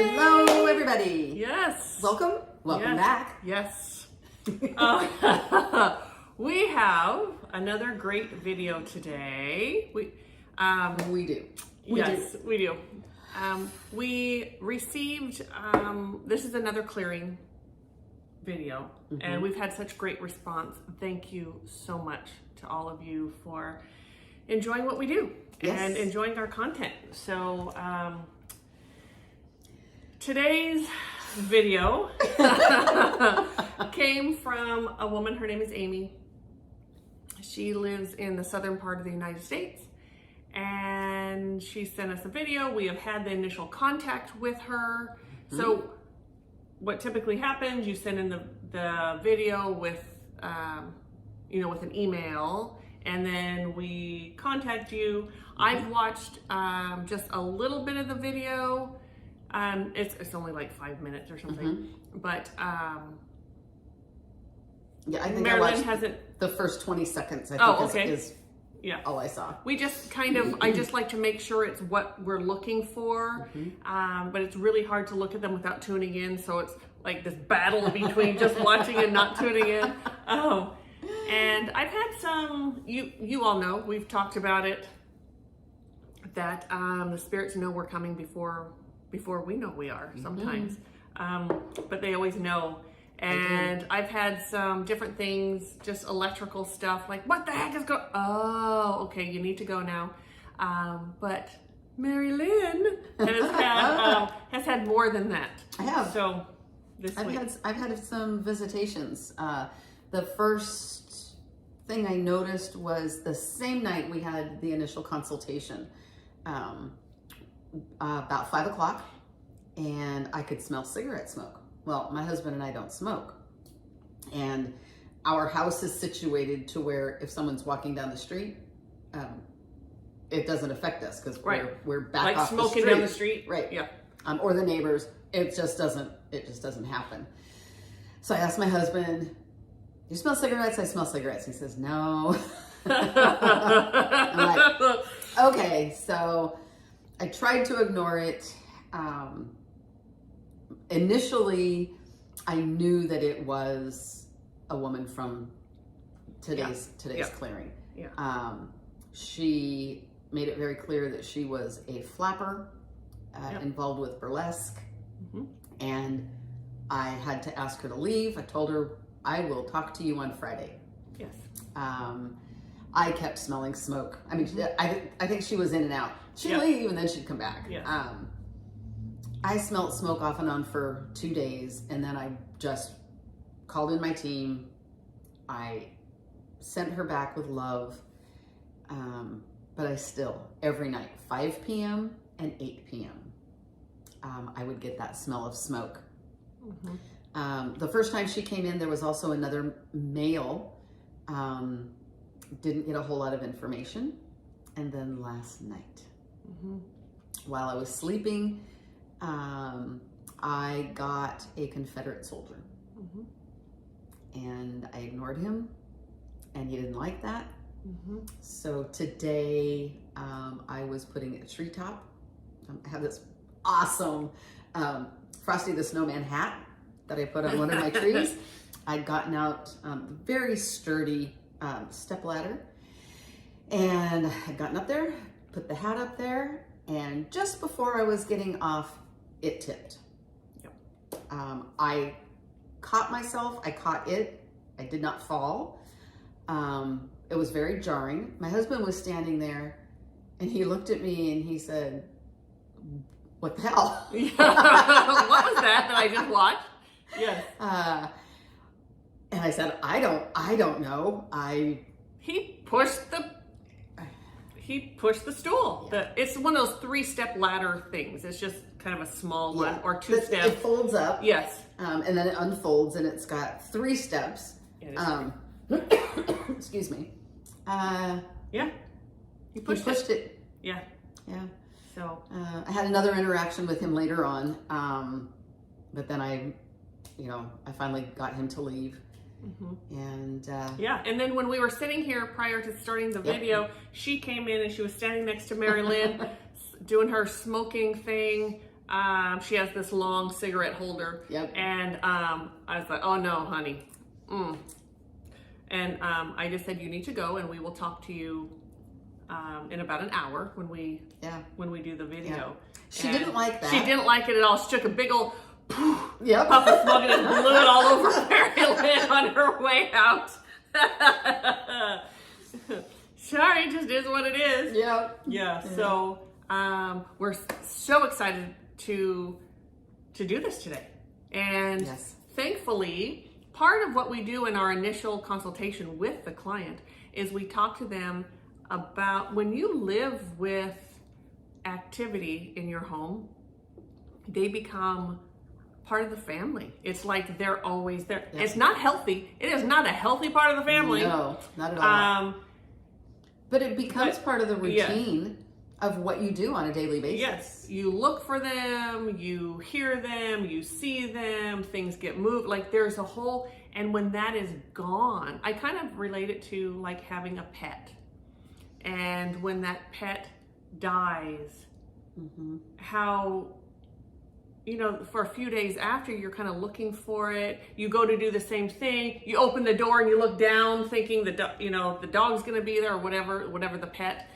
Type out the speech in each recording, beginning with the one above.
Hello, everybody. Yes. Welcome back. Yes. We have another great video today. We do. We do. We received, this is another clearing video, and we've had such great response. Thank you so much to all of you for enjoying what we do and enjoying our content. So today's video came from a woman. Her name is Amy. She lives in the southern part of the United States, and she sent us a video. We have had the initial contact with her. So what typically happens, you send in the video with with an email, and then we contact you. I've watched just a little bit of the video. It's only like 5 minutes or something, but I think Mari-Lyn hasn't. The first 20 seconds, I think, is all I saw. We just kind of, I just like to make sure it's what we're looking for, but it's really hard to look at them without tuning in, so it's like this battle between just watching and not tuning in. And I've had some, you all know, we've talked about it, that the spirits know we're coming before we know we are sometimes, but they always know. And I've had some different things, just electrical stuff, like, what the heck is going, oh, okay, you need to go now. But Mari-Lyn has had more than that. I have. So this week. I've had some visitations. The first thing I noticed was the same night we had the initial consultation, about 5 o'clock, and I could smell cigarette smoke. Well, my husband and I don't smoke, and our house is situated to where if someone's walking down the street, it doesn't affect us because we're back like off smoking the street. down the street, right? Yeah, or the neighbors. It just doesn't happen. So I asked my husband, "You smell cigarettes?" I smell cigarettes. He says, "No." I'm like, okay, so I tried to ignore it. Initially, I knew that it was a woman from today's clearing. Yeah. She made it very clear that she was a flapper involved with burlesque, and I had to ask her to leave. I told her, I will talk to you on Friday. Yes. I kept smelling smoke. I mean, I think she was in and out. She'd leave and then she'd come back. Yes. I smelled smoke off and on for 2 days, and then I just called in my team. I sent her back with love, but I still, every night, 5 p.m. and 8 p.m., I would get that smell of smoke. The first time she came in, there was also another male. Didn't get a whole lot of information. And then last night, while I was sleeping, I got a Confederate soldier, and I ignored him, and he didn't like that. So today, I was putting a treetop. I have this awesome Frosty the Snowman hat that I put on one of my trees. I'd gotten out very sturdy step ladder, and I'd gotten up there, put the hat up there, and just before I was getting off, it tipped. I caught myself, I caught it, I did not fall. It was very jarring. My husband was standing there, and he looked at me and he said, "What the hell?" What was that I just watched? Yes. And I said, I don't know. He pushed the stool. It's one of those 3-step ladder things. It's just kind of a small one, or 2 steps. It folds up. Yes. And then it unfolds, and it's got 3 steps. Excuse me. Yeah. He pushed it. Yeah. Yeah. So I had another interaction with him later on, but then I finally got him to leave. And and then when we were sitting here prior to starting the video, she came in and she was standing next to Mari-Lyn doing her smoking thing. She has this long cigarette holder. Yep. And I was like, oh no, honey. And I just said, you need to go and we will talk to you in about an hour when we do the video. Yeah. She didn't like that. She didn't like it at all. She took a big old puff Yep. of smoke and blew it all over Mari-Lyn on her way out. Sorry, it just is what it is. Yep. Yeah. So we're so excited to do this today. And thankfully, part of what we do in our initial consultation with the client is we talk to them about when you live with activity in your home, they become part of the family. It's like they're always there. Yeah. It's not healthy. It is not a healthy part of the family. No, not at all. But it becomes part of the routine of what you do on a daily basis. Yes, you look for them, you hear them, you see them, things get moved. Like there's a whole, and when that is gone, I kind of relate it to like having a pet. And when that pet dies, how, you know, for a few days after, you're kind of looking for it. You go to do the same thing. You open the door and you look down thinking the dog's going to be there or whatever the pet.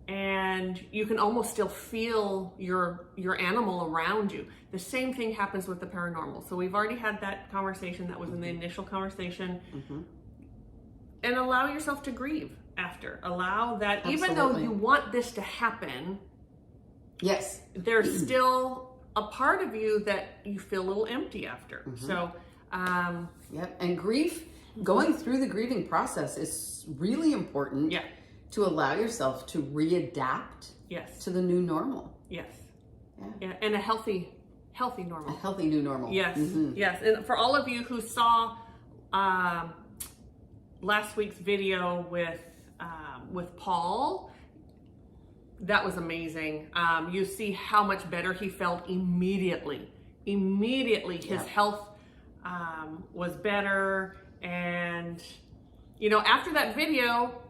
And you can almost still feel your animal around you. The same thing happens with the paranormal. So we've already had that conversation that was in the initial conversation. And allow yourself to grieve after. Allow that, even though you want this to happen, there's still a part of you that you feel a little empty after. So, and grief, going through the grieving process is really important. To allow yourself to readapt to the new normal. And a healthy normal. A healthy new normal. Yes. And for all of you who saw last week's video with Paul, that was amazing. You see how much better he felt immediately. His health was better. And, you know, after that video,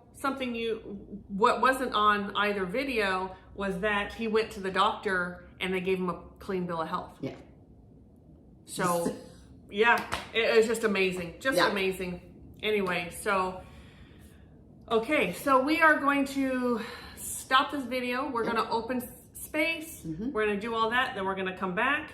what wasn't on either video was that he went to the doctor and they gave him a clean bill of health. So, it was just amazing. Amazing. Anyway, so, okay, so we are going to stop this video. We're going to open space. We're going to do all that. Then we're going to come back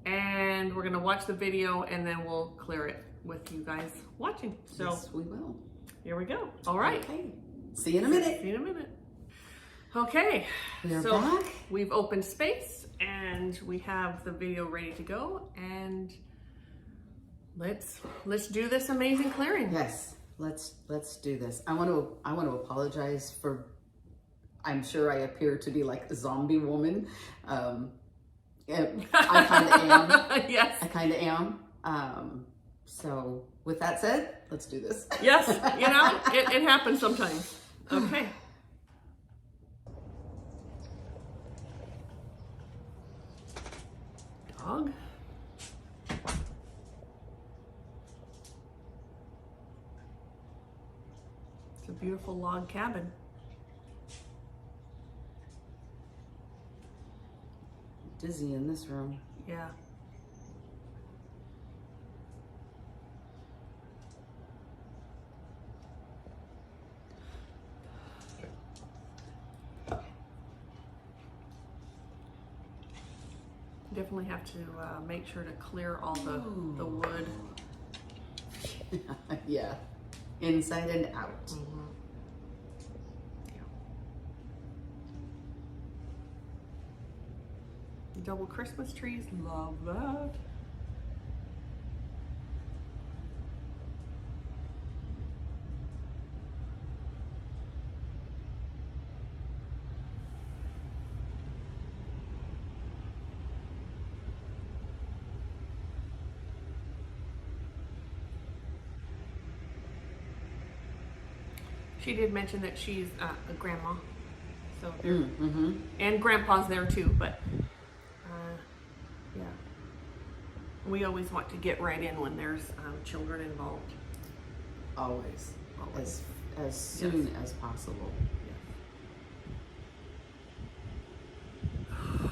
and we're going to watch the video and then we'll clear it with you guys watching. So yes, we will. Here we go. All right. Okay. See you in a minute. Okay. We're back. We've opened space and we have the video ready to go, and let's do this amazing clearing. Yes. Let's do this. I want to apologize for, I'm sure I appear to be like a zombie woman. I kind of am. Yes. I kind of am. So with that said, let's do this. Yes, you know, it happens sometimes. Okay. Dog. It's a beautiful log cabin. Dizzy in this room. Yeah. Definitely have to make sure to clear all the wood. Yeah, inside and out. Yeah. Double Christmas trees, love that. She did mention that she's a grandma, so and grandpa's there too. But yeah, we always want to get right in when there's children involved. Always. As soon as possible. Yes.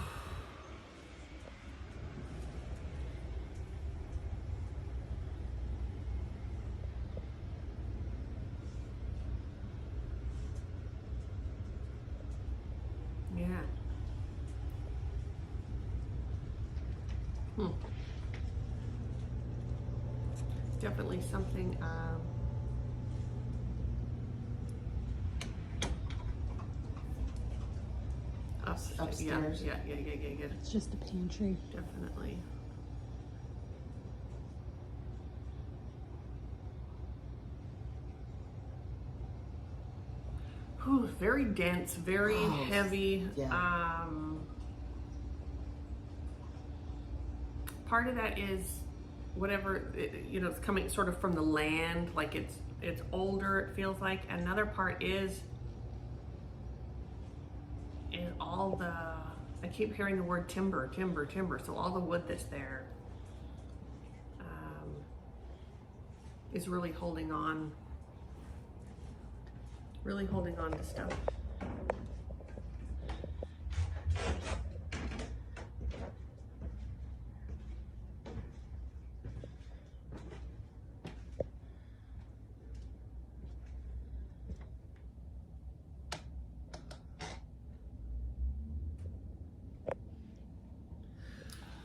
Definitely something. Upstairs. Yeah. It's just a pantry. Definitely. Whew, very dense, very heavy. Yeah. Part of that is whatever, it's coming sort of from the land, like it's older, it feels like. Another part is all the, I keep hearing the word timber, so all the wood that's there is really holding on to stuff.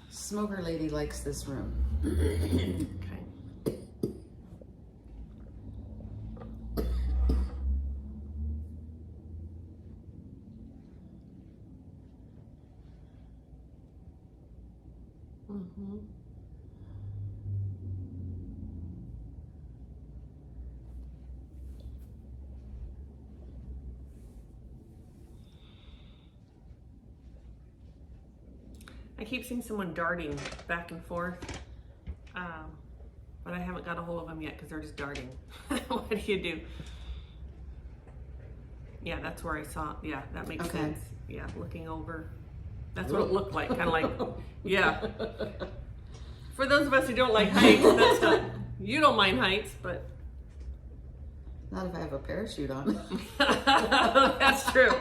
Smoker lady likes this room. Okay. I keep seeing someone darting back and forth, but I haven't got a hold of them yet because they're just darting. What do you do? Yeah, that's where I saw. Yeah, that makes sense. Yeah, looking over. That's what it looked like. Kind of like, yeah. For those of us who don't like heights, that's not. You don't mind heights, but. Not if I have a parachute on. That's true.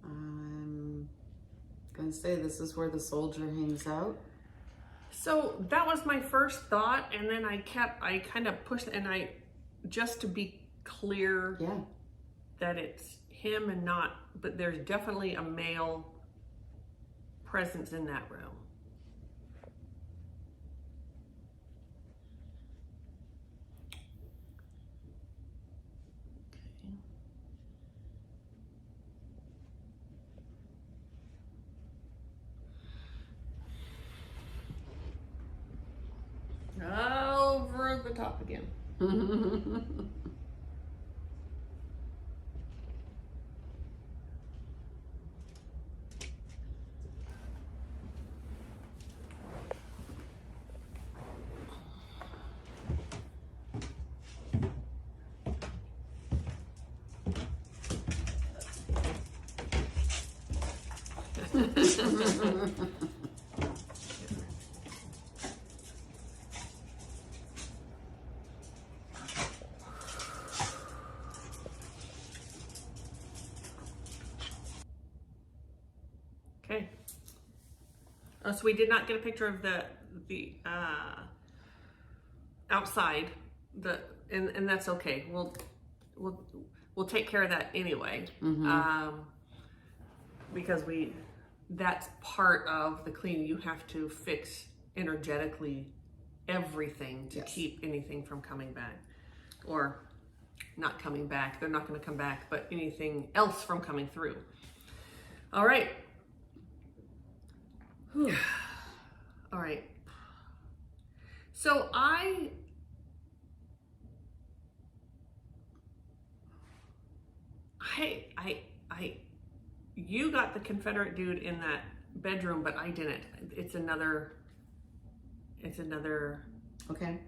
I'm gonna say this is where the soldier hangs out. So that was my first thought, and then I kind of pushed, and just to be clear, that it's him and not, but there's definitely a male presence in that room. Over the top again. Okay. So we did not get a picture of the outside, and that's okay. We'll take care of that anyway, because that's part of the cleaning. You have to fix energetically everything to keep anything from coming back, or not coming back. They're not going to come back, but anything else from coming through. All right. Whew. All right. So you got the Confederate dude in that bedroom, but I didn't. It's another. Okay.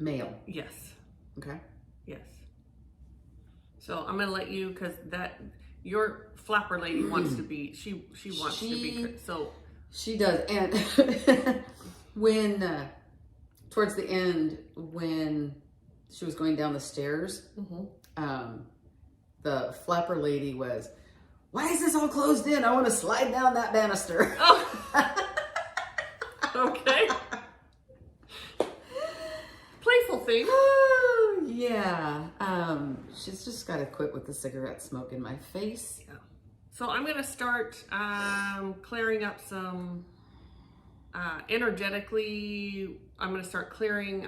Male. Yes. Okay. Yes. So I'm gonna let you, because your flapper lady wants to be. She wants to be. So she does, and when towards the end, when she was going down the stairs, The flapper lady was, why is this all closed in? I want to slide down that banister. Oh. Okay. Playful thing. Yeah. She's just got to quit with the cigarette smoke in my face. Yeah. So I'm going to start clearing up some energetically. I'm going to start clearing.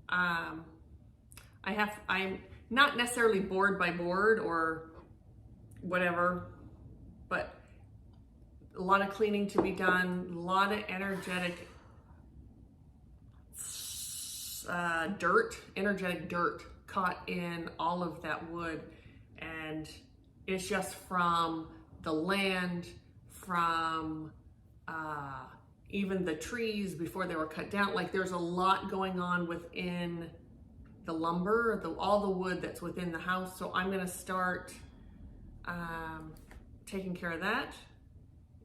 I'm not necessarily board by board or whatever, but a lot of cleaning to be done, a lot of energetic energetic dirt caught in all of that wood. And it's just from the land, from even the trees before they were cut down. Like there's a lot going on within the lumber, all the wood that's within the house. So I'm gonna start taking care of that.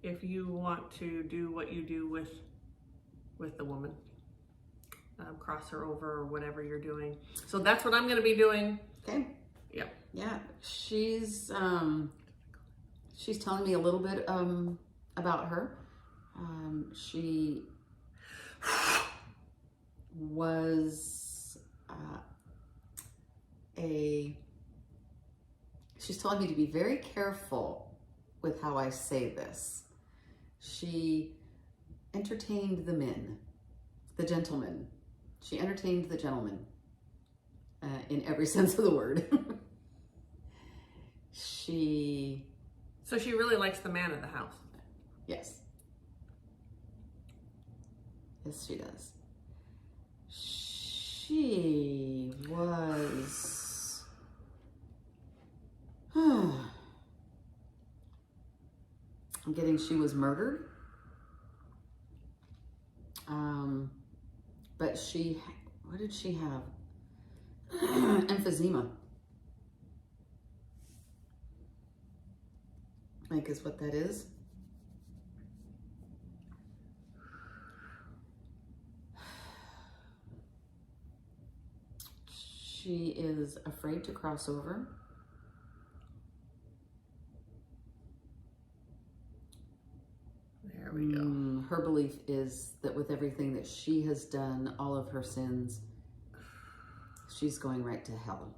If you want to do what you do with the woman, cross her over or whatever you're doing. So that's what I'm gonna be doing. Okay. Yep. Yeah. She's telling me a little bit about her. She was she's telling me to be very careful with how I say this. She entertained the men, the gentlemen. She entertained the gentlemen in every sense of the word. So she really likes the man of the house. Yes. Yes, she does. She was... I'm getting she was murdered. But what did she have? Emphysema. I think is what that is. She is afraid to cross over. There we go. Her belief is that with everything that she has done, all of her sins, she's going right to hell.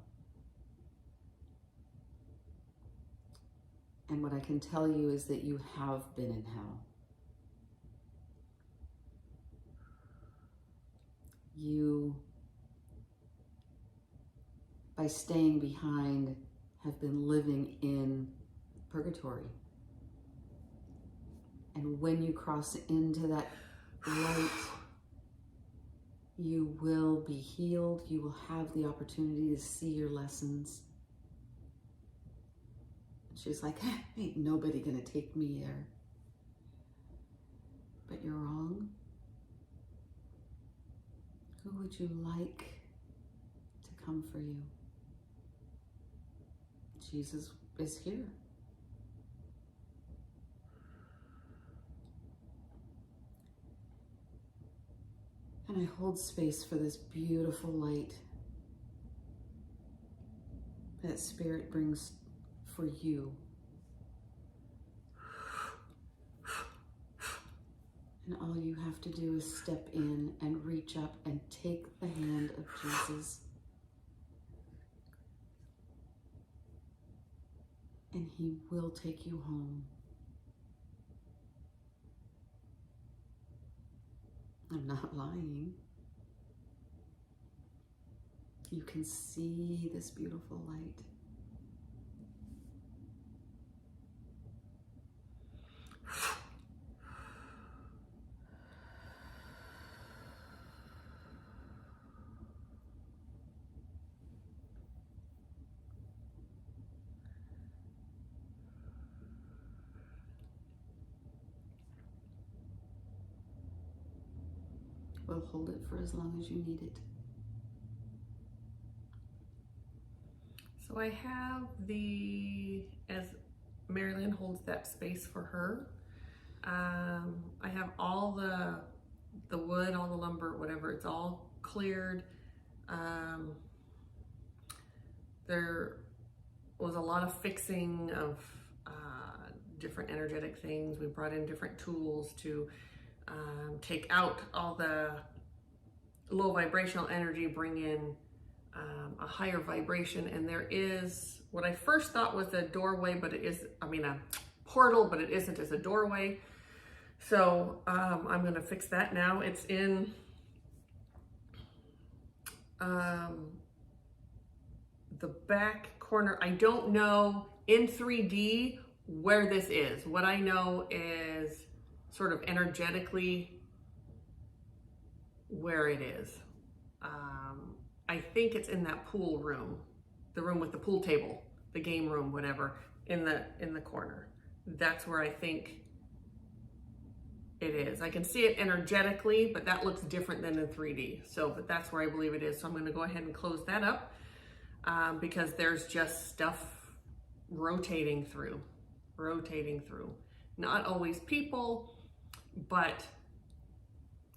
And what I can tell you is that you have been in hell. You, by staying behind, have been living in purgatory. And when you cross into that light, you will be healed. You will have the opportunity to see your lessons. She's like, ain't nobody gonna take me there. But you're wrong. Who would you like to come for you? Jesus is here. And I hold space for this beautiful light that Spirit brings for you. And all you have to do is step in and reach up and take the hand of Jesus. And He will take you home. I'm not lying. You can see this beautiful light. We'll hold it for as long as you need it. So I have as Mari-Lyn holds that space for her, I have all the wood, all the lumber, whatever, it's all cleared. there was a lot of fixing of different energetic things. We brought in different tools to take out all the low vibrational energy, bring in a higher vibration. And there is what I first thought was a doorway, but it is, I mean, a portal, but it isn't, it's a doorway. So I'm going to fix that now. It's in the back corner. I don't know in 3D where this is. What I know is sort of energetically where it is. I think it's in that pool room, the room with the pool table, the game room, whatever, in the corner. That's where I think it is. I can see it energetically, but that looks different than in 3D. So, but that's where I believe it is. So I'm going to go ahead and close that up because there's just stuff rotating through. Not always people, but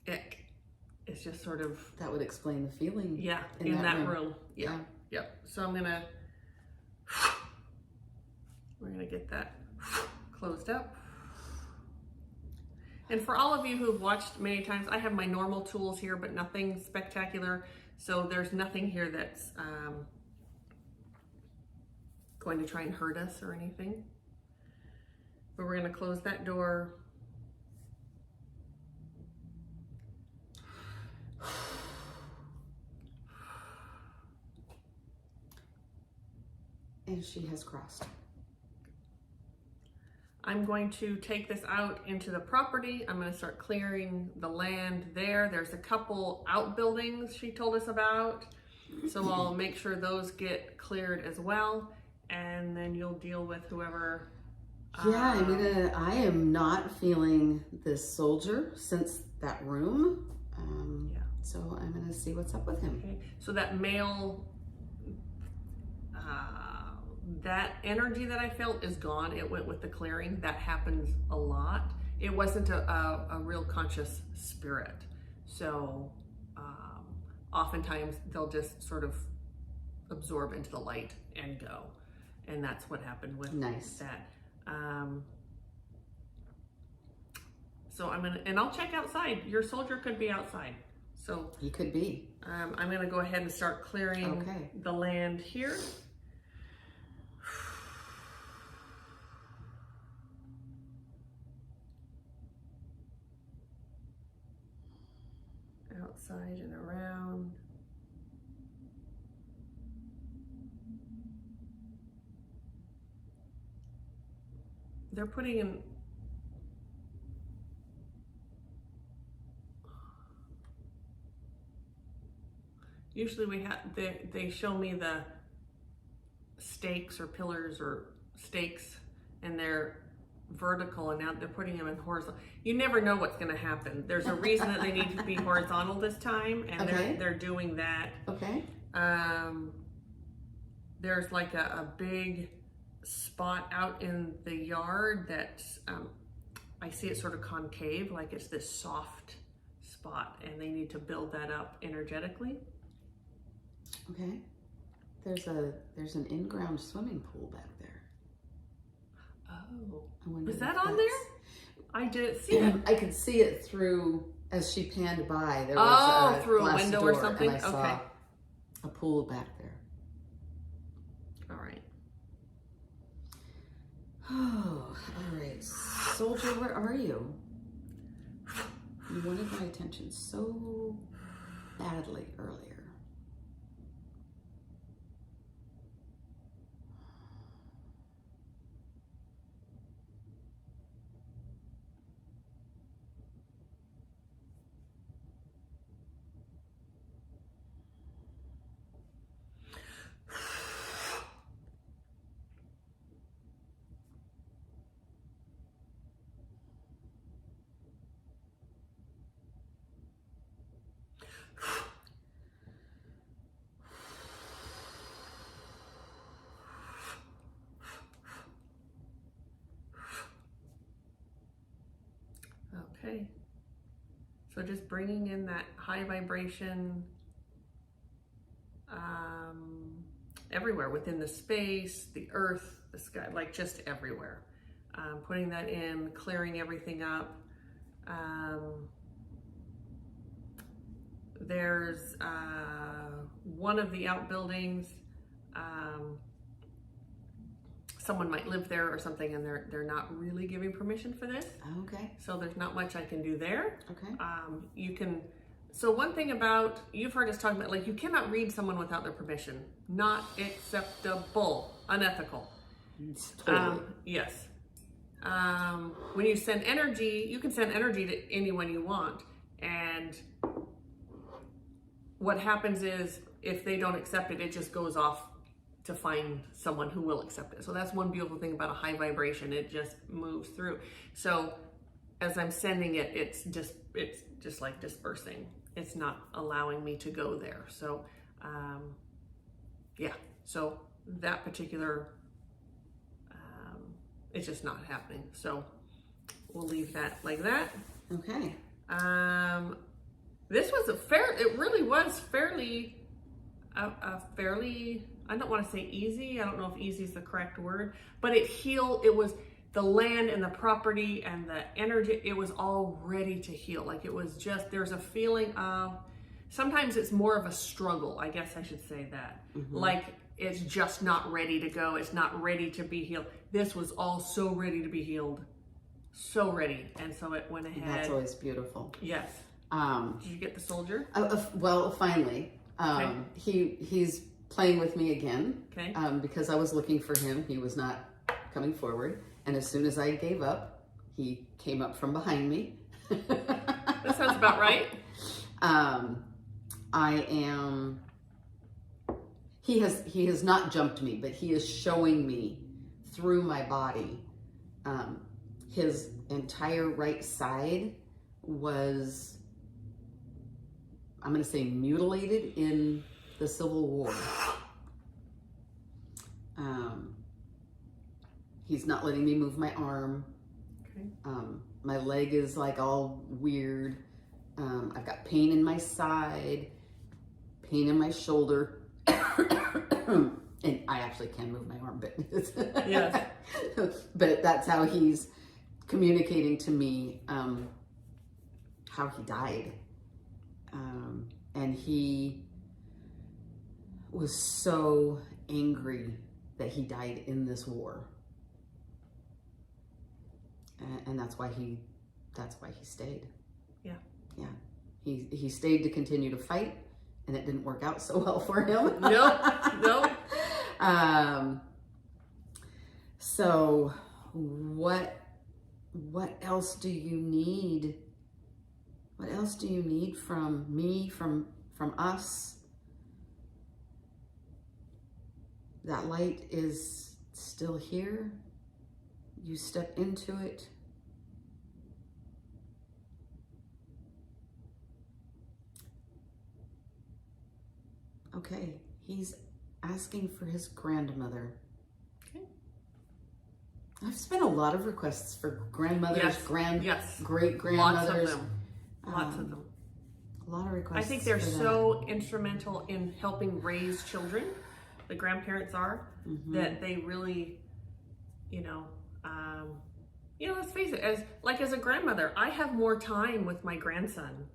it's just sort of... That would explain the feeling. Yeah, in that room. Yeah. Yep. So we're gonna get that closed up. And for all of you who've watched many times, I have my normal tools here, but nothing spectacular. So there's nothing here that's going to try and hurt us or anything. But we're gonna close that door. And she has crossed. I'm going to take this out into the property. I'm going to start clearing the land there. There's a couple outbuildings she told us about. So I'll make sure those get cleared as well. And then you'll deal with whoever. Yeah, I am not feeling this soldier since that room. Yeah. So I'm gonna see what's up with him. Okay. So that male, that energy that I felt is gone. It went with the clearing. That happens a lot. It wasn't a real conscious spirit. So oftentimes they'll just sort of absorb into the light and go. And that's what happened with that. So I'm gonna, and I'll check outside. Your soldier could be outside. So he could be. I'm gonna go ahead and start clearing the land here. Outside and around. They're putting in usually we have they show me the stakes or pillars or stakes and they're vertical, and now they're putting them in horizontal. You never know what's going to happen. There's a reason that they need to be horizontal this time, and they're doing that. Okay. There's like a big spot out in the yard that I see it sort of concave, like it's this soft spot, and they need to build that up energetically. Okay. There's an in-ground swimming pool back there. Oh, was that on there? I didn't see it. I could see it through as she panned by. There was through a glass window door, or something. and I saw a pool back there. All right. Oh, all right, soldier, where are you? You wanted my attention so badly earlier. Okay. So just bringing in that high vibration everywhere within the space, the earth, the sky, like just everywhere. Putting that in, clearing everything up. There's one of the outbuildings, someone might live there or something, and they're not really giving permission for this. Okay. So there's not much I can do there. Okay. You can, so one thing about, you've heard us talk about, like, you cannot read someone without their permission. Not acceptable, unethical. Totally. Yes. When you send energy, you can send energy to anyone you want. And what happens is, if they don't accept it, it just goes off to find someone who will accept it. So that's one beautiful thing about a high vibration. It just moves through. So as I'm sending it, it's just like dispersing. It's not allowing me to go there. So, yeah, so that particular, it's just not happening. So we'll leave that like that. Okay. This was it really was fairly, I don't want to say easy. I don't know if easy is the correct word, but it was the land and the property and the energy. It was all ready to heal. Like, it was just, there's a feeling of, sometimes it's more of a struggle. I guess I should say that. Mm-hmm. Like, it's just not ready to go. It's not ready to be healed. This was all so ready to be healed. So ready. And so it went ahead. That's always beautiful. Yes. Did you get the soldier? Well, finally. Okay. He's playing with me again. Okay. Because I was looking for him. He was not coming forward. And as soon as I gave up, he came up from behind me. That sounds about right. He has not jumped me, but he is showing me through my body. His entire right side was, I'm going to say, mutilated in the Civil War. He's not letting me move my arm. Okay. My leg is like all weird. I've got pain in my side, pain in my shoulder. And I actually can move my arm, but yes. But that's how he's communicating to me how he died. And he was so angry that he died in this war. And that's why he stayed. Yeah. Yeah. He stayed to continue to fight, and it didn't work out so well for him. Nope. So what else do you need? What else do you need from me, from us? That light is still here. You step into it. Okay, he's asking for his grandmother. Okay. I've spent a lot of requests for grandmothers, yes. great-grandmothers. Lots of them. A lot of requests. I think they're so instrumental in helping raise children. The grandparents are, that they really, let's face it, as a grandmother, I have more time with my grandson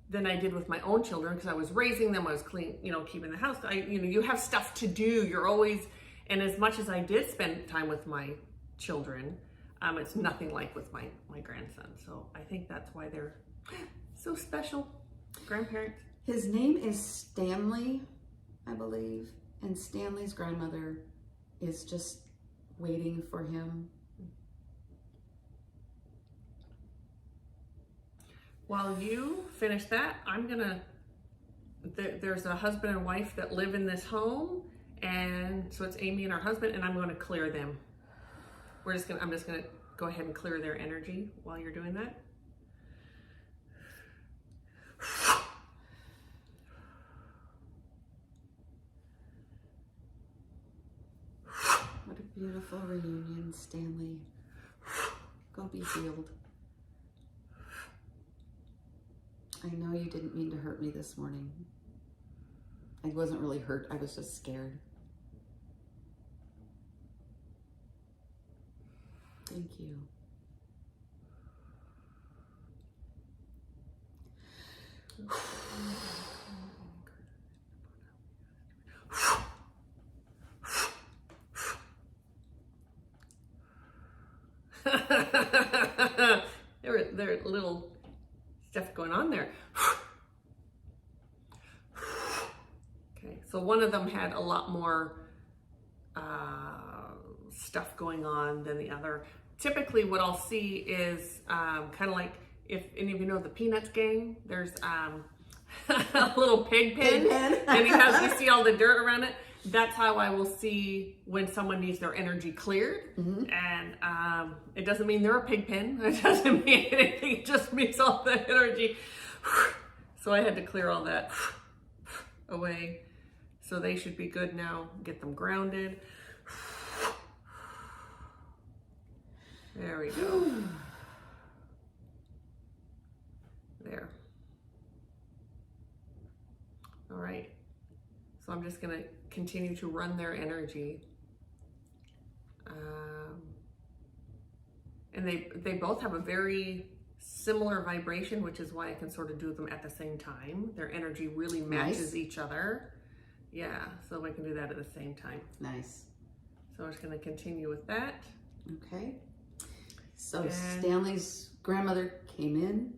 than I did with my own children, because I was raising them, I was keeping the house. You have stuff to do. You're always, and as much as I did spend time with my children, it's nothing like with my grandson. So I think that's why they're so special, grandparents. His name is Stanley, I believe, and Stanley's grandmother is just waiting for him. While you finish that, there's a husband and wife that live in this home, and so it's Amy and her husband, and I'm going to clear them. I'm just going to go ahead and clear their energy while you're doing that. What a beautiful reunion, Stanley. Go be healed. I know you didn't mean to hurt me this morning. I wasn't really hurt. I was just scared. Thank you. there are little stuff going on there. Okay, so one of them had a lot more stuff going on than the other. Typically what I'll see is kind of like, if any of you know the Peanuts game, there's a little pig pen, and you see all the dirt around it. That's how I will see when someone needs their energy cleared. Mm-hmm. And it doesn't mean they're a pig pen. It doesn't mean anything. It just means all the energy. So I had to clear all that away. So they should be good now. Get them grounded. There we go. There. All right. So I'm just going to continue to run their energy. And they both have a very similar vibration, which is why I can sort of do them at the same time. Their energy really matches each other. Yeah, so I can do that at the same time. Nice. So I'm just going to continue with that. Okay. So Stanley's grandmother came in,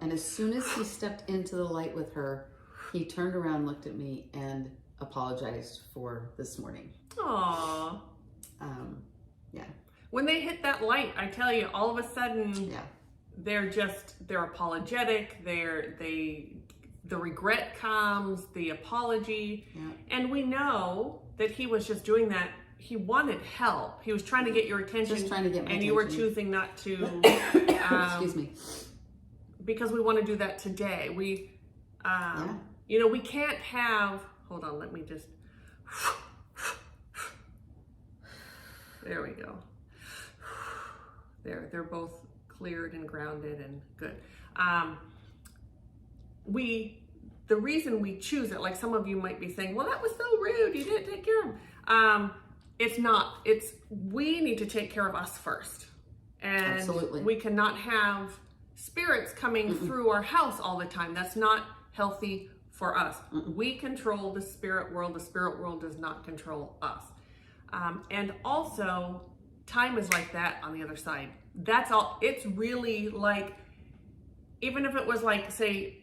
and as soon as he stepped into the light with her, he turned around, looked at me, and apologized for this morning. Aww. Yeah. When they hit that light, I tell you, all of a sudden, they're apologetic. The regret comes, the apology, and we know that he was just doing that. He wanted help. He was trying to get your attention, just trying to get my attention. You were choosing not to. Excuse me. Because we want to do that today. We, you know, we can't have. Hold on, let me just. There we go. They're both cleared and grounded and good. The reason we choose it, like some of you might be saying, well, that was so rude, you didn't take care of them. It's not. It's, we need to take care of us first. And Absolutely. We cannot have spirits coming through our house all the time. That's not healthy for us. We control the spirit world. The spirit world does not control us. And also, time is like that on the other side. That's all. It's really like, even if it was like, say,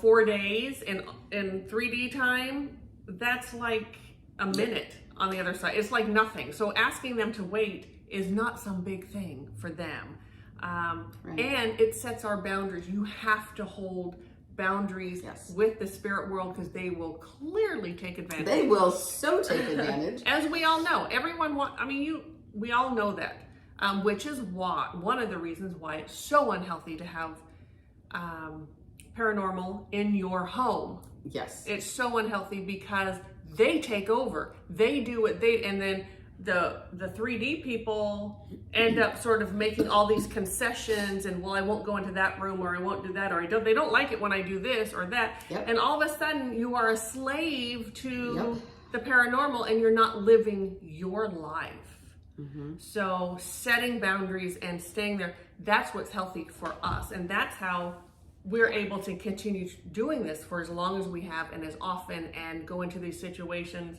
4 days in 3D time, that's like a minute on the other side. It's like nothing. So asking them to wait is not some big thing for them. And it sets our boundaries. You have to hold boundaries with the spirit world, because they will clearly take advantage. They will so take advantage. As we all know, we all know that, which is why, one of the reasons why it's so unhealthy to have paranormal in your home. Yes. It's so unhealthy because they take over. They do what and then the 3D people end up sort of making all these concessions, and well, I won't go into that room, or I won't do that, or they don't like it when I do this or that. And all of a sudden you are a slave to the paranormal, and you're not living your life. So setting boundaries and staying there, that's what's healthy for us. And that's how we're able to continue doing this for as long as we have, and as often, and go into these situations.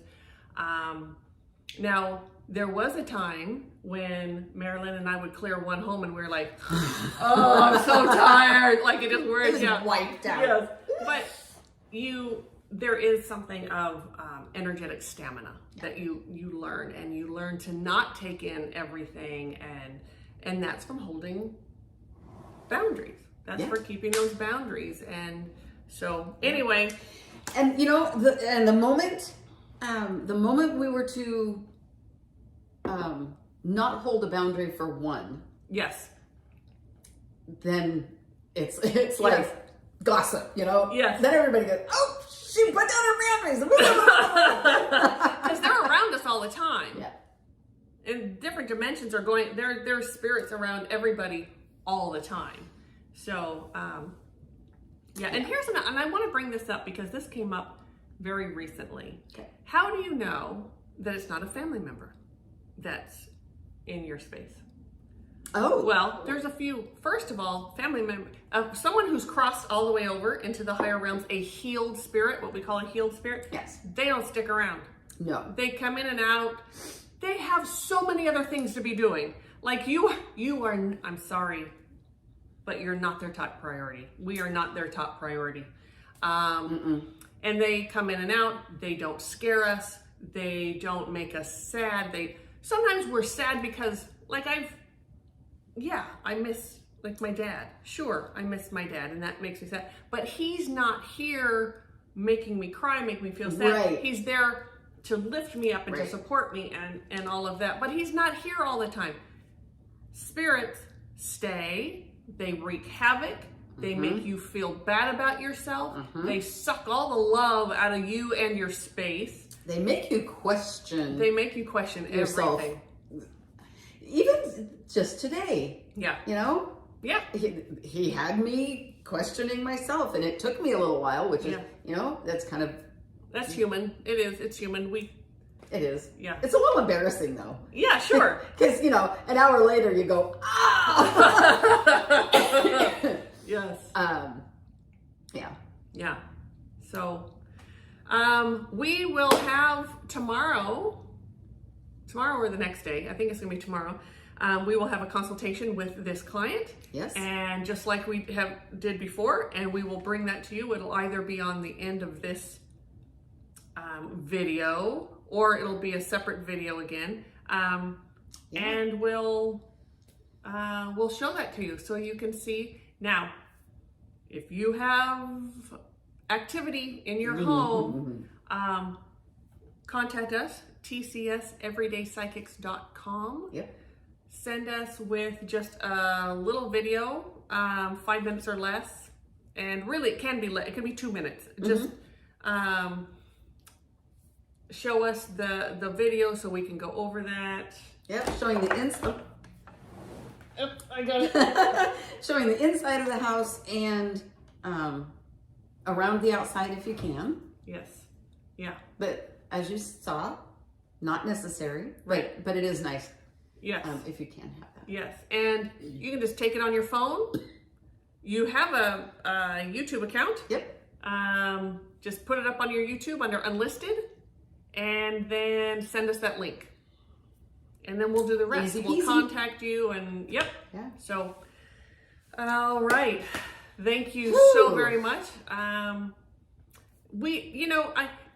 Now, there was a time when Mari-Lyn and I would clear one home, and we were like, oh, I'm so tired. Like, it just wears you out. Wiped out. Yes. But there is something of energetic stamina that you learn, and you learn to not take in everything, and that's from holding boundaries. That's for keeping those boundaries. And so anyway. And the moment we were to not hold a boundary for one, then it's like gossip, Then everybody goes, oh, she put down her boundaries. Because they're around us all the time. And different dimensions are going, there's spirits around everybody all the time. So, Yeah, and and I want to bring this up because this came up very recently. Okay. How do you know that it's not a family member that's in your space? Oh. Well, there's a few. First of all, family member, someone who's crossed all the way over into the higher realms, a healed spirit, what we call a healed spirit. Yes. They don't stick around. No. They come in and out. They have so many other things to be doing. Like you are, I'm sorry, but you're not their top priority. We are not their top priority. And they come in and out. They don't scare us. They don't make us sad. Sometimes we're sad because I miss like my dad. Sure, I miss my dad and that makes me sad. But he's not here making me cry, make me feel sad. Right. He's there to lift me up and Right. to support me and all of that. But he's not here all the time. Spirits stay, they wreak havoc, they make you feel bad about yourself, they suck all the love out of you and your space. They make you question. They make you question yourself. everything. Even just today, Yeah. you know, Yeah. he had me questioning myself, and it took me a little while, which is, Yeah. you know, that's kind of, That's human. It is. It's human. it is. Yeah. It's a little embarrassing though. Yeah, sure. Because, you know, an hour later you go, ah! Yes. Yeah. Yeah. So, we will have tomorrow or the next day, I think it's gonna be tomorrow, we will have a consultation with this client. Yes. And just like we did before, and we will bring that to you. It'll either be on the end of this video, or it'll be a separate video again. And we'll show that to you so you can see. Now, if you have activity in your home, contact us, tcseveryday.psychics.com. Yep. Send us with just a little video, 5 minutes or less. And really, it can be 2 minutes. Just show us the video so we can go over that. Yep. Showing the inside. Yep, I got it. Showing the inside of the house and around the outside if you can. Yes. Yeah. But as you saw, not necessary. Right. But it is nice. Yes. If you can have that. Yes. And you can just take it on your phone. You have a YouTube account. Yep. Just put it up on your YouTube under Unlisted, and then send us that link. And then we'll do the rest. Easy We'll peasy. contact you and yep. Yeah. So, all right. Thank you Woo. so very much.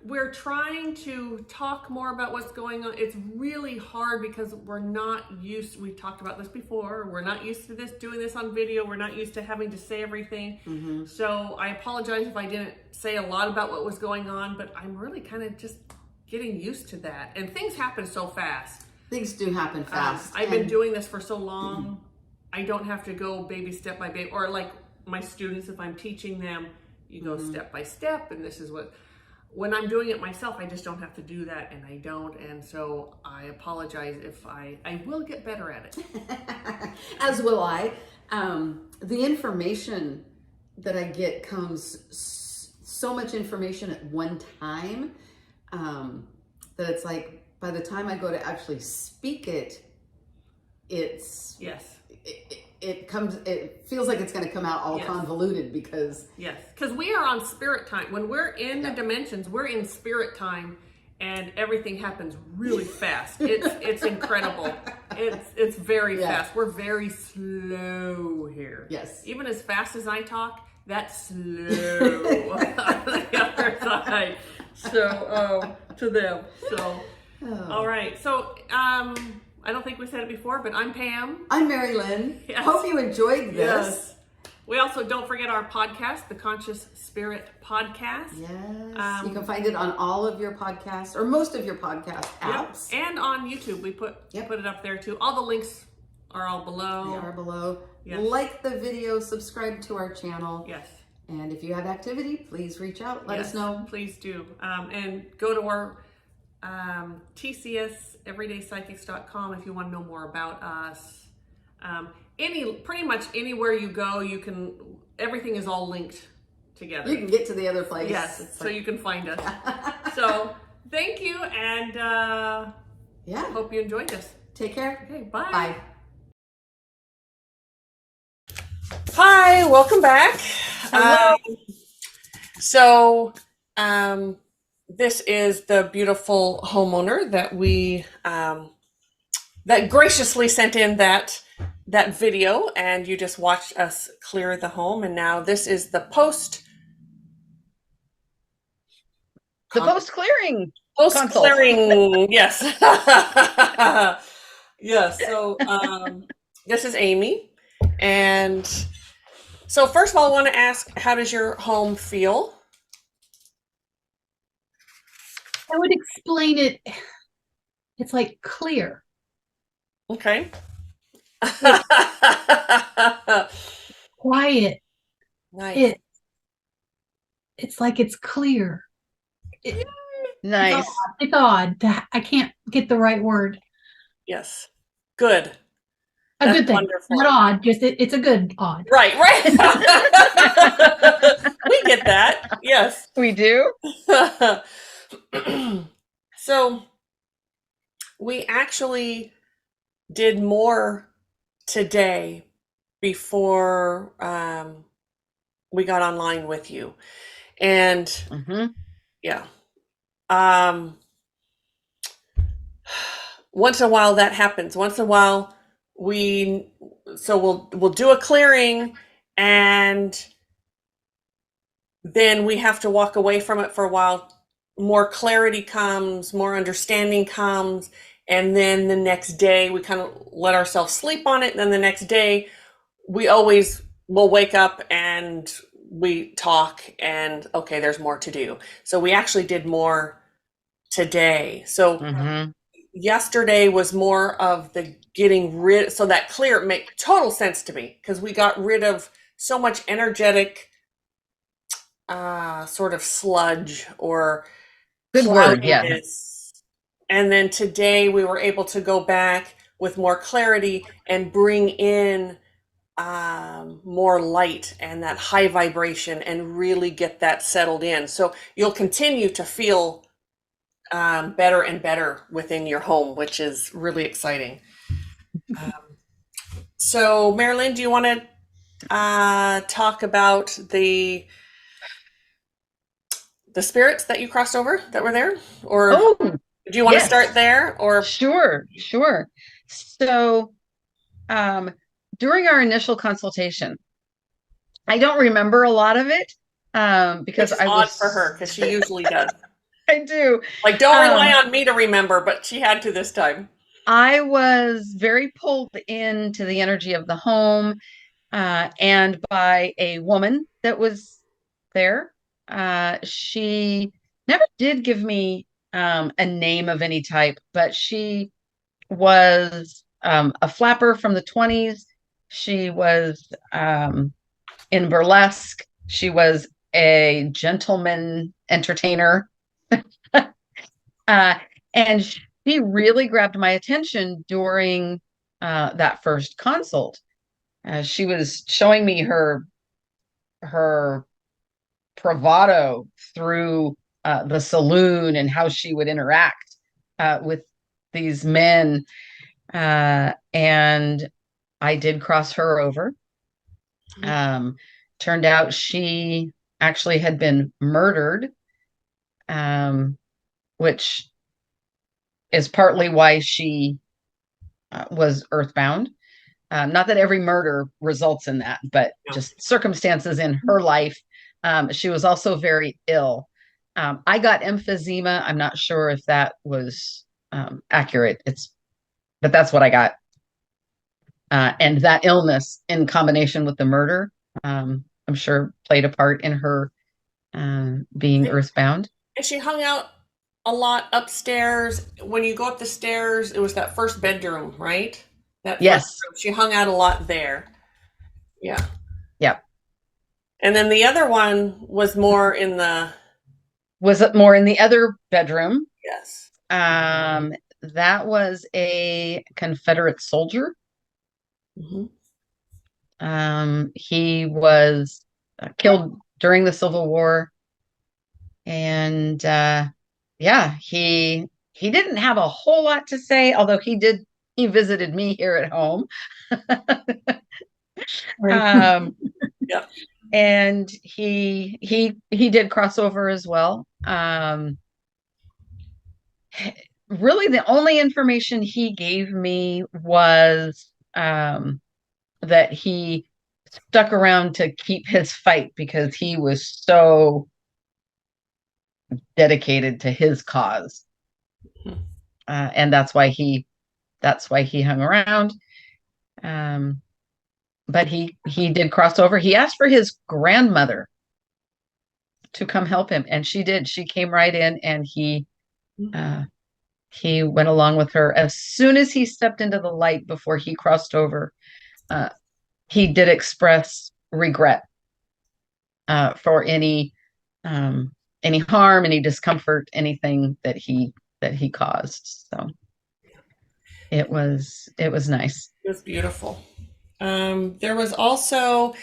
We're trying to talk more about what's going on. It's really hard because we're not used, we talked about this before, we're not used to doing this on video. We're not used to having to say everything. So I apologize if I didn't say a lot about what was going on, but I'm really kind of just getting used to that. And things happen so fast. Things do happen fast. I've been doing this for so long. I don't have to go baby step by baby, or like my students, if I'm teaching them, you go step by step, and this is what, when I'm doing it myself, I just don't have to do that, and I don't, and so I apologize if I will get better at it. As will I. The information that I get comes so much information at one time that it's like, by the time I go to actually speak it, it's Yes. It feels like it's going to come out all Yes. convoluted because Yes, because we are on spirit time. When we're in the dimensions, we're in spirit time, and everything happens really fast. It's incredible. It's very fast. We're very slow here. Yes. Even as fast as I talk, that's slow on the other side. So to them. So all right. So I don't think we said it before, but I'm Pam. I'm Mari-Lyn. Yes. Hope you enjoyed this. Yes. We also don't forget our podcast, the Conscious Spirit Podcast. Yes. You can find it on all of your podcasts or most of your podcast apps. Yep. And on YouTube, we put it up there too. All the links are all below. They are below. Yes. Like the video, subscribe to our channel. Yes. And if you have activity, please reach out. Let us know. Please do. And go to our tcseveryday.psychics.com if you want to know more about us. Pretty much anywhere you go, everything is all linked together. You can get to the other place. Yes, It's so like- you can find us. So thank you, and yeah. hope you enjoyed this. Take care. Okay, bye. Bye. Hi, welcome back. Hello. This is the beautiful homeowner that we that graciously sent in that video, and you just watched us clear the home, and now this is the post Post-clearing. clearing. Yes. Yes. So this is Amy, and so first of all, I want to ask, how does your home feel? I would explain it. It's like clear. Okay. Quiet. Nice. It's like it's clear. Nice. It's odd. I can't get the right word. Yes. Good. A That's good thing. wonderful. Not odd, just it's a good odd. Right, right. We get that. Yes. We do. So we actually did more today before we got online with you. And yeah. Once in a while that happens. Once in a while we'll do a clearing, and then we have to walk away from it for a while. More clarity comes, more understanding comes, and then the next day we kind of let ourselves sleep on it. And then the next day we always will wake up and we talk, and okay, there's more to do. So we actually did more today. So yesterday was more of the getting rid, so that clear, it make total sense to me, because we got rid of so much energetic sort of sludge or Good word, yeah. cloudiness. And then today we were able to go back with more clarity and bring in more light and that high vibration and really get that settled in. So you'll continue to feel better and better within your home, which is really exciting. So Mari-Lyn, do you want to talk about the spirits that you crossed over that were there, or do you want to start there? Or Sure. So during our initial consultation, I don't remember a lot of it because which is I odd was for her, because she usually does. I do. Like, don't rely on me to remember, but she had to this time. I was very pulled into the energy of the home and by a woman that was there. She never did give me a name of any type, but she was a flapper from the 20s. She was in burlesque. She was a gentleman entertainer. And she really grabbed my attention during that first consult. She was showing me her bravado through the saloon and how she would interact with these men. And I did cross her over. Turned out she actually had been murdered, which is partly why she was earthbound. Not that every murder results in that, but just circumstances in her life. She was also very ill. I got emphysema. I'm not sure if that was accurate. But that's what I got. And that illness in combination with the murder, I'm sure played a part in her being earthbound. And she hung out a lot upstairs. When you go up the stairs, it was that first bedroom, right? Yes. She hung out a lot there. Yeah. Yep. And then the other one was more in the... Was it more in the other bedroom? Yes. That was a Confederate soldier. Mm-hmm. He was killed during the Civil War. And yeah, he didn't have a whole lot to say, although he visited me here at home. Right. Yeah. And he did crossover as well. Really, the only information he gave me was that he stuck around to keep his fight because he was so dedicated to his cause, and that's why he hung around. But he did cross over. He asked for his grandmother to come help him, and she did. She came right in, and he went along with her. As soon as he stepped into the light before he crossed over, he did express regret for any harm, any discomfort, anything that he caused. So it was nice. It was beautiful. There was also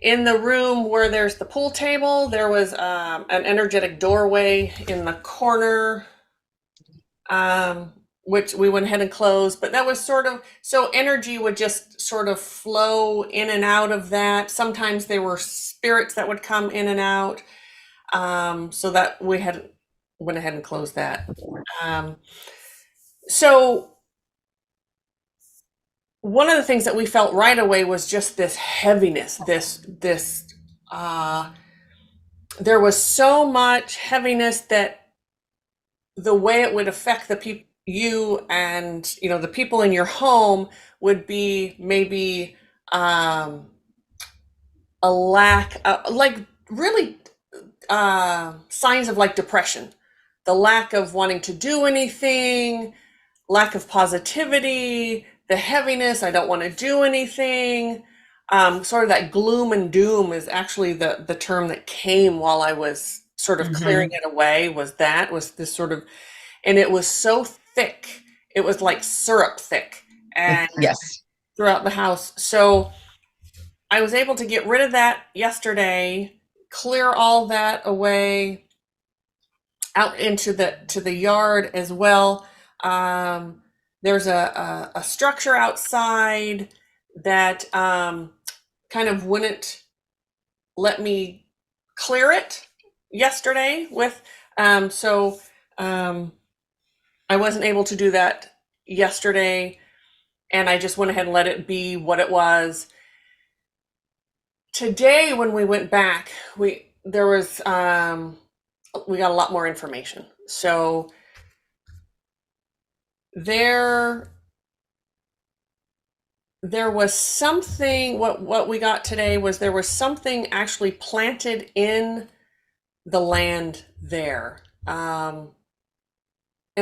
in the room where there's the pool table, there was an energetic doorway in the corner, which we went ahead and closed. But that was sort of, so energy would just sort of flow in and out of that. Sometimes there were spirits that would come in and out. So that we went ahead and closed that. So one of the things that we felt right away was just this heaviness, there was so much heaviness that the way it would affect the people, you and, you know, the people in your home would be maybe, a lack of, like, really, signs of like depression, the lack of wanting to do anything, lack of positivity, the heaviness, I don't want to do anything. Sort of that gloom and doom is actually the term that came while I was sort of clearing it away, was this sort of, and it was so thick. It was like syrup thick and Yes. throughout the house. So I was able to get rid of that yesterday, clear all that away out into the yard as well. There's a structure outside that kind of wouldn't let me clear it yesterday with, so I wasn't able to do that yesterday, and I just went ahead and let it be what it was. Today, when we went back, we got a lot more information. So there was something, what we got today was there was something actually planted in the land there. And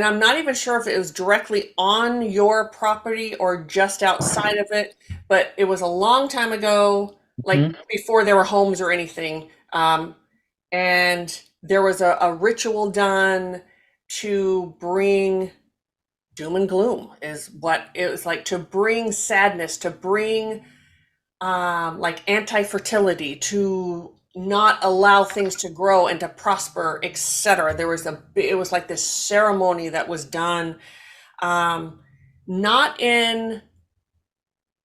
I'm not even sure if it was directly on your property or just outside of it, but it was a long time ago, like before there were homes or anything. And there was a ritual done to bring doom and gloom, is what it was like, to bring sadness, to bring like anti-fertility, to not allow things to grow and to prosper, etc. It was like this ceremony that was done, not in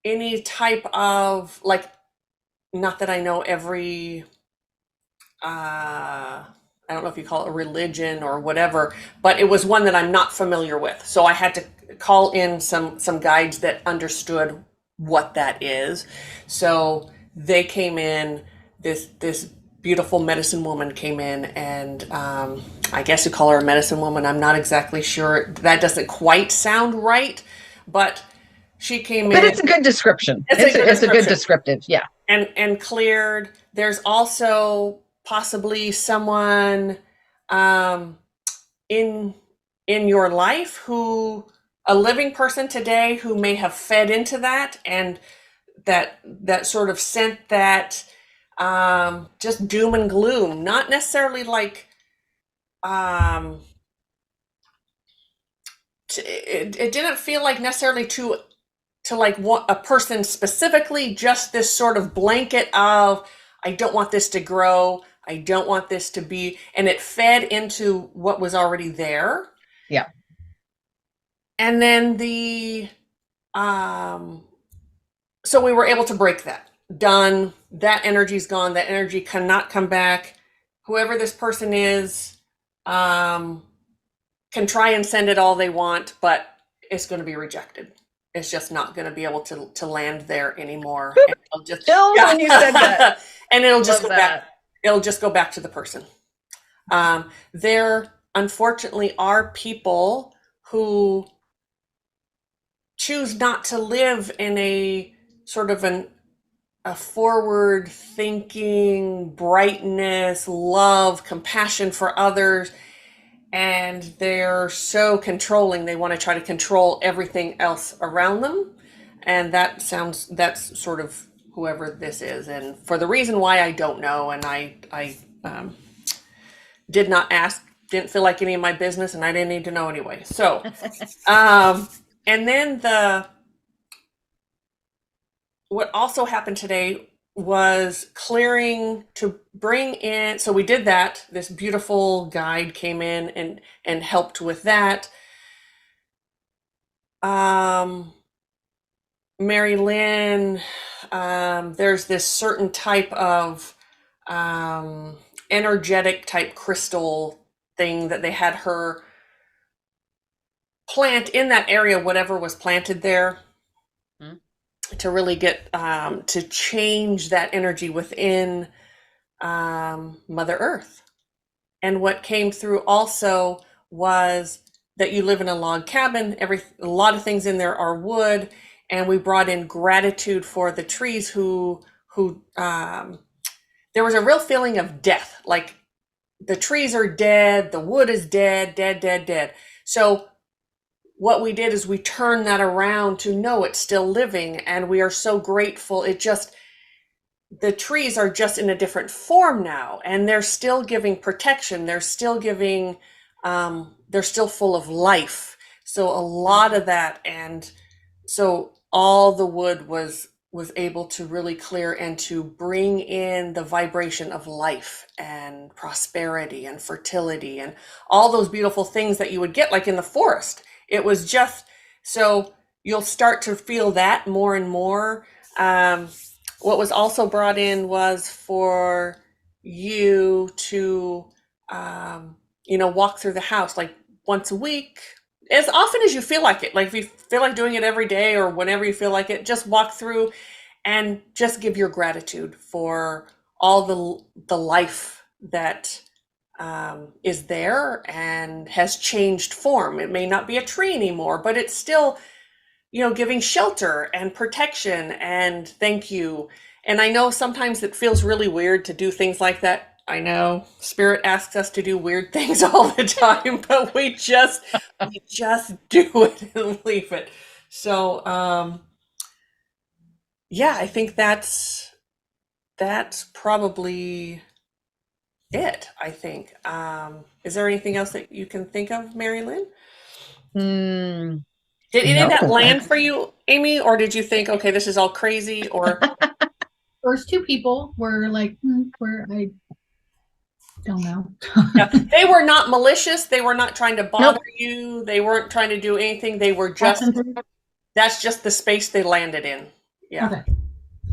any type of, like, not that I know every, I don't know if you call it a religion or whatever, but it was one that I'm not familiar with. So I had to call in some guides that understood what that is. So they came in, this beautiful medicine woman came in, and I guess you call her a medicine woman. I'm not exactly sure. That doesn't quite sound right, but she came in. But it's a good description. It's a good descriptive, yeah. And cleared. There's also possibly someone in your life, who, a living person today, who may have fed into that, and that sort of sent that just doom and gloom, not necessarily like it didn't feel like necessarily to like a person specifically, just this sort of blanket of, I don't want this to grow. I don't want this to be, and it fed into what was already there. Yeah. And then so we were able to break that. Done. That energy's gone. That energy cannot come back. Whoever this person is, can try and send it all they want, but it's going to be rejected. It's just not going to be able to land there anymore. And it'll just, Chills when you said that. and it'll just Love go that. back. It'll just go back to the person. There unfortunately are people who choose not to live in a sort of a forward thinking, brightness, love, compassion for others. And they're so controlling. They want to try to control everything else around them. And that's sort of whoever this is. And for the reason why I don't know, and I did not ask, didn't feel like any of my business, and I didn't need to know anyway. So, and then what also happened today was clearing to bring in, so we did that. This beautiful guide came in and helped with that. Mari-Lyn, there's this certain type of energetic type crystal thing that they had her plant in that area, whatever was planted there, to really get to change that energy within Mother Earth. And what came through also was that you live in a log cabin. A lot of things in there are wood, and we brought in gratitude for the trees who there was a real feeling of death, like the trees are dead, the wood is dead, dead. So what we did is we turned that around to no, it's still living, and we are so grateful. The trees are just in a different form now, and they're still giving protection. They're still giving, they're still full of life. So a lot of that, and so all the wood was able to really clear and to bring in the vibration of life and prosperity and fertility and all those beautiful things that you would get like in the forest. It was just, so you'll start to feel that more and more. What was also brought in was for you to, walk through the house like once a week, as often as you feel like it. Like if you feel like doing it every day or whenever you feel like it, just walk through and just give your gratitude for all the life that is there and has changed form. It may not be a tree anymore, but it's still, giving shelter and protection and thank you. And I know sometimes it feels really weird to do things like that. I know Spirit asks us to do weird things all the time, but we just do it and leave it. So, I think that's probably it, I think. Is there anything else that you can think of, Mari-Lyn? Did any of that land for you, Amy? Or did you think, okay, this is all crazy? Or First two people were like, I don't know. Yeah, they were not malicious. They were not trying to bother you. They weren't trying to do anything. They were just, that's just the space they landed in. Yeah. Okay.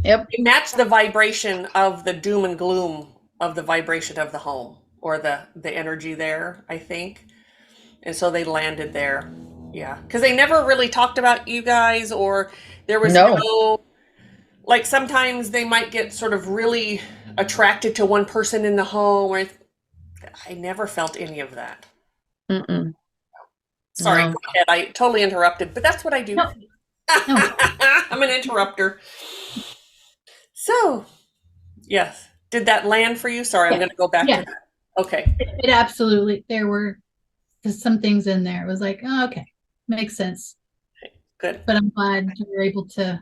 Yep. It matched the vibration of the doom and gloom of the vibration of the home, or the energy there, I think. And so they landed there. Yeah. Because they never really talked about you guys, or there was no, like sometimes they might get sort of really attracted to one person in the home, or I never felt any of that. Sorry, go ahead. I totally interrupted, but that's what I do. No. I'm an interrupter. So, yes. Did that land for you? Sorry, I'm going to go back to that. Okay. It absolutely, there were just some things in there. It was like, oh, okay, makes sense. Okay, good. But I'm glad you were able to.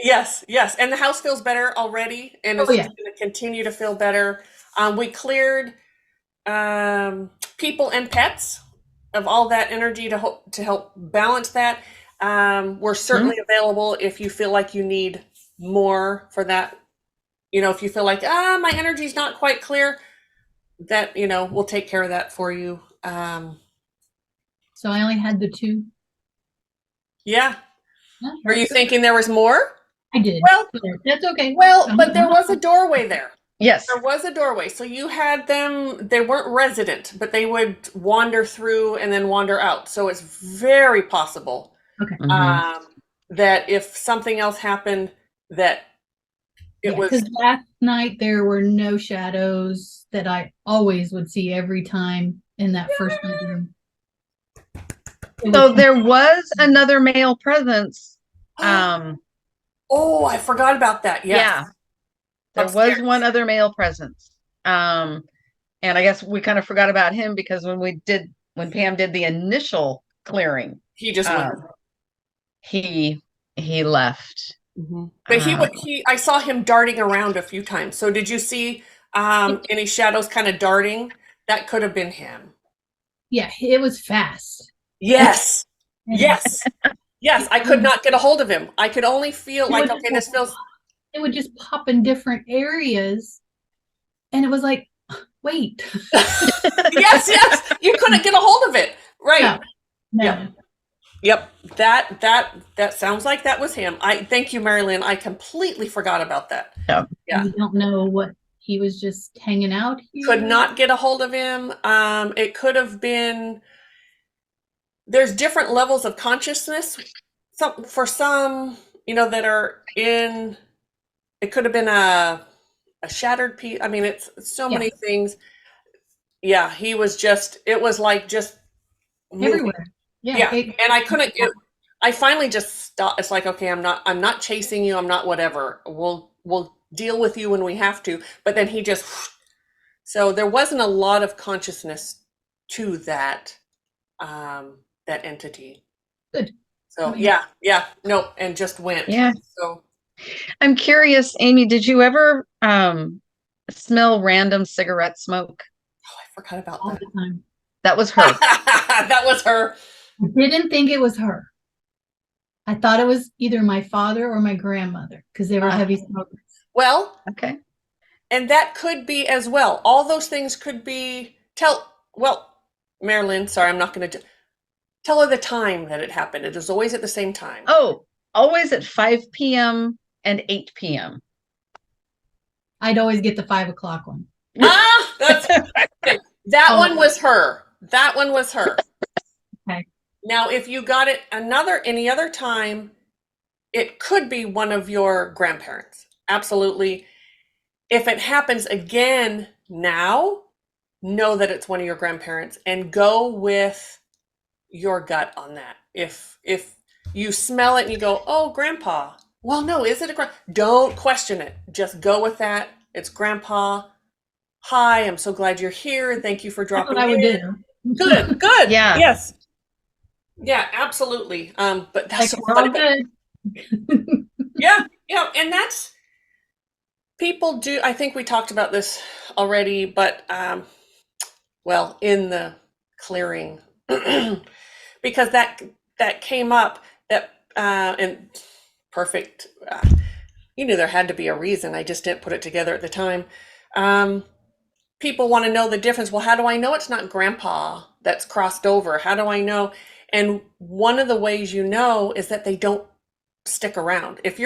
Yes. And the house feels better already, and it's going to continue to feel better. We cleared people and pets of all that energy to help balance that. We're certainly available if you feel like you need more for that if you feel like, my energy's not quite clear, that, we'll take care of that for you. So I only had the 2. Yeah. Yeah, Are you that's good. thinking there was more? I did. Well, That's okay. but there was a doorway there. Yes. There was a doorway. So you had them, they weren't resident, but they would wander through and then wander out. So it's very possible Okay. that if something else happened, that it was. Because last night there were no shadows that I always would see every time in that first bedroom. So there was another male presence. Oh, I forgot about that. Yes. Yeah. There Upstairs. was one other male presence. And I guess we kind of forgot about him because when Pam did the initial clearing, He just went. he left. But I saw him darting around a few times. So did you see any shadows kind of darting? That could have been him. Yeah, it was fast. Yes. Yes. Yes. I could not get a hold of him. I could only feel like, okay, this feels. It would just pop in different areas. And it was like, wait. Yes. You couldn't get a hold of it. Right. No. Yep. That sounds like that was him. Thank you, Mari-Lyn. I completely forgot about that. Yeah. We don't know what he was just hanging out here. Could not get a hold of him. It could have been. There's different levels of consciousness. For some, that are in. It could have been a shattered piece. I mean, it's so many things. Yeah, he was just. It was like just moving. Everywhere. Yeah. And I couldn't. I finally just stopped. It's like, okay, I'm not chasing you. I'm not whatever. We'll deal with you when we have to. But then he just. So there wasn't a lot of consciousness to that entity. Good. So no, and just went. Yeah. So I'm curious, Amy, did you ever smell random cigarette smoke? Oh, I forgot about All that. the time. That was her. That was her. I didn't think it was her. I thought it was either my father or my grandmother because they were heavy smokers. Well, Okay. and that could be as well. All those things could be. Mari-Lyn, sorry, I'm not going to tell her the time that it happened. It was always at the same time. Oh, always at 5 p.m. and 8 p.m. I'd always get the 5 o'clock one. That's that one was her. That one was her. Okay. Now, if you got it any other time, it could be one of your grandparents. Absolutely. If it happens again now, know that it's one of your grandparents and go with your gut on that. If you smell it and you go, oh, grandpa. Well, no, is it a grandpa? Don't question it. Just go with that. It's grandpa. Hi, I'm so glad you're here. Thank you for dropping That's what I would in. do. Good. Yeah. Yes. Yeah, absolutely. But that's Like, we're all good. Yeah. And that's people do. I think we talked about this already, but in the clearing, because that came up that and perfect. You knew there had to be a reason. I just didn't put it together at the time. People want to know the difference. Well, how do I know it's not grandpa that's crossed over? How do I know? And one of the ways you know is that they don't stick around. If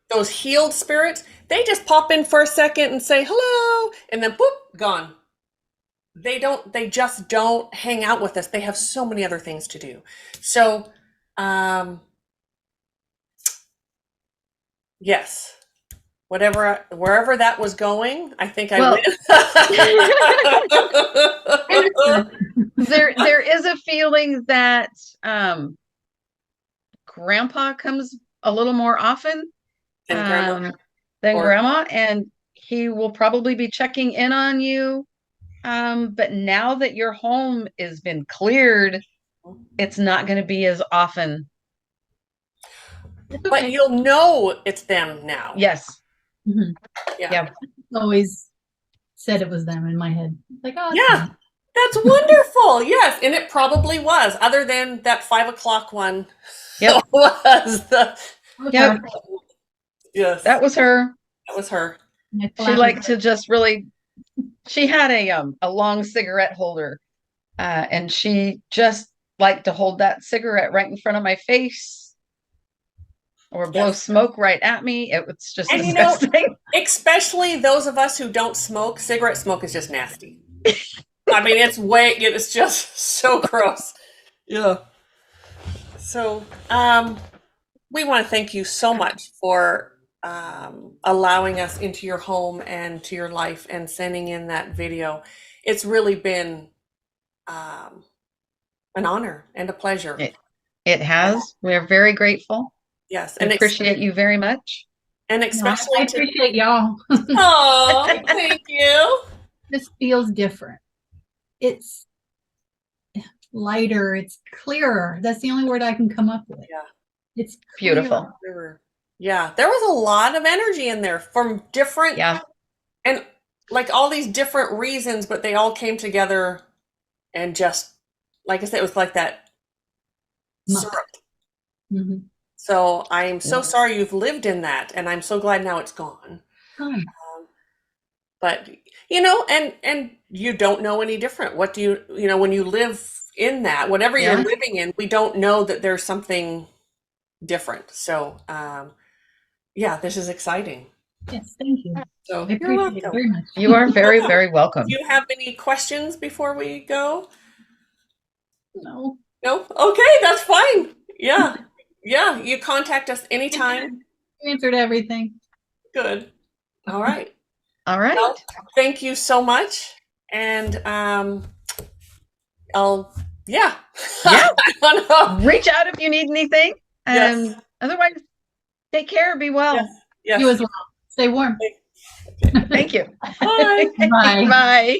those healed spirits, they just pop in for a second and say hello, and then boop, gone. They just don't hang out with us. They have so many other things to do. So, yes. Wherever that was going, I think I went. There is a feeling that grandpa comes a little more often than grandma, and he will probably be checking in on you. But now that your home has been cleared, it's not going to be as often. But you'll know it's them now. Yes. Mm-hmm. Yeah. I always said it was them in my head. Like, oh, yeah, that's wonderful. Yes, and it probably was. Other than that 5 o'clock one, was the. Yep. Yes, that was her. That was her. My She flapper. liked to just really, she had a long cigarette holder, and she just liked to hold that cigarette right in front of my face or blow Yes. smoke right at me. It was just And you know, disgusting. especially those of us who don't smoke, cigarette smoke is just nasty. I mean, it's just so gross. Yeah. So, we want to thank you so much for allowing us into your home and to your life and sending in that video. It's really been an honor and a pleasure. It has. We're very grateful. Yes, We appreciate you very much. and No, I especially to. appreciate y'all. Oh, thank you. This feels different. It's lighter. It's clearer. That's the only word I can come up with. Yeah. It's Beautiful. clearer. Yeah, there was a lot of energy in there from different, Yeah. and like all these different reasons, but they all came together and just, like I said, it was like that Muck. syrup. Mm-hmm. So I'm so sorry you've lived in that, and I'm so glad now it's gone. Fun. But you know, and you don't know any different. What do you know when you live in that, whatever Yeah. you're living in, we don't know that there's something different. So yeah, this is exciting. Yes, thank you. So I you're appreciate welcome. it very much. You are very, very welcome. Do you have any questions before we go? No. No? Okay, that's fine. Yeah. Yeah, you contact us anytime. You answered everything. Good. All right. All right. Well, thank you so much. And I'll Yeah. I don't know. Reach out if you need anything. Yes. Otherwise, take care. Be well. Yes. Yes. You as well. Stay warm. Thank you. Bye. Bye. Bye.